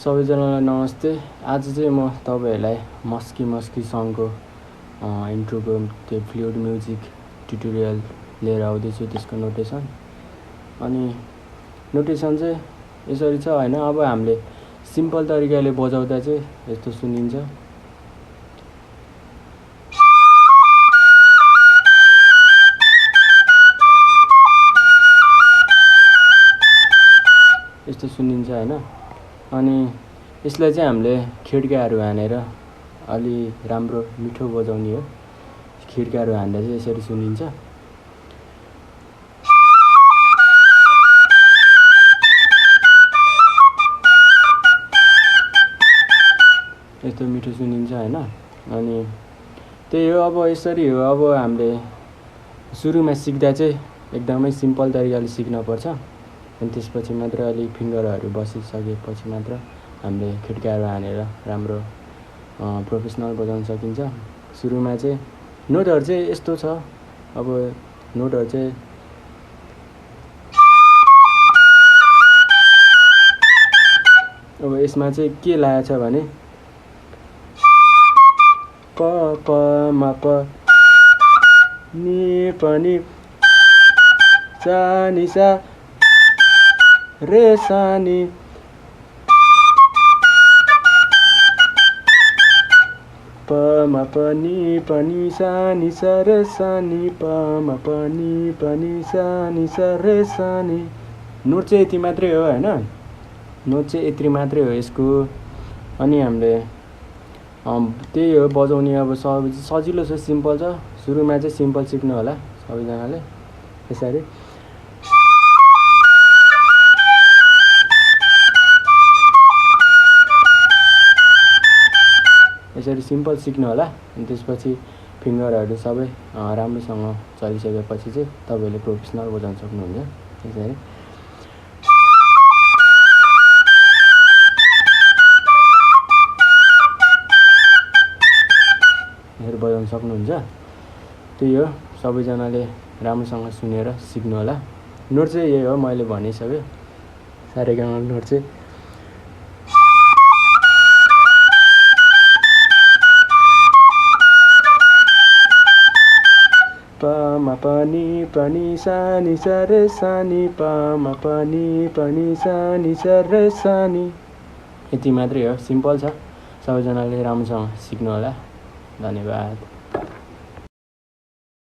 सबैजनालाई नमस्ते। आज चाहिँ म तपाईहरुलाई मस्की मस्की सङको इन्ट्रोको त्यो फ्लुइड म्युजिक ट्युटोरियल लिएर आउँदैछु, त्यसको नोटेसन। अनि नोटेसन चाहिँ यसरी छ हैन। अब हामीले सिम्पल तरिकाले बजाउँदा चाहिँ यस्तो सुनिन्छ। यस्तो सुनिन्छ हैन। अनि यसलाई चाहिँ हामीले खिड्काहरू हानेर अलि राम्रो मिठो बजाउने हो। खिड्काहरू हान्दा चाहिँ यसरी सुनिन्छ। यस्तो मिठो सुनिन्छ हैन। अनि त्यही हो, अब यसरी हो। अब हामीले सुरुमा सिक्दा चाहिँ एकदमै सिम्पल तरिकाले सिक्न पर्छ। अनि त्यसपछि मात्र अलि फिङ्गरहरू बसिसकेपछि मात्र हामीले खिड्काहरू हानेर राम्रो प्रोफेसनल बजाउन सकिन्छ। सुरुमा चाहिँ नोटहरू चाहिँ यस्तो छ। अब नोटहरू चाहिँ अब यसमा चाहिँ के लागेको छ भने प प म प नि प नि सा नि सा रे सा नि प म प नि सा नि सा रे सा नि प म प नि सा नि सा रे सा नि। नोट चाहिँ यति मात्रै हो हैन। नोट चाहिँ यति मात्रै हो यसको। अनि हामीले त्यही हो बजाउने। अब सजिलो छ, सिम्पल छ। सुरुमा चाहिँ सिम्पल सिक्नु होला सबैजनाले। यसरी यसरी सिम्पल सिक्नु होला। अनि त्यसपछि फिङ्गरहरू सबै राम्रोसँग चलिसकेपछि चाहिँ तपाईले प्रोफेसनल बजाउन सक्नुहुन्छ। यसरी यसरी बजाउन सक्नुहुन्छ। त्यही हो, सबैजनाले राम्रोसँग सुनेर सिक्नु होला। नोट चाहिँ यही हो, मैले भनिसकेँ। सारेगामा नोट चाहिँ प म प नि सा नि सा रे सा नि प म प नि सा नि सा रे सा नि। यति मात्रै हो, सिम्पल छ। सबैजनाले राम्रोसँग सिक्नु होला। धन्यवाद।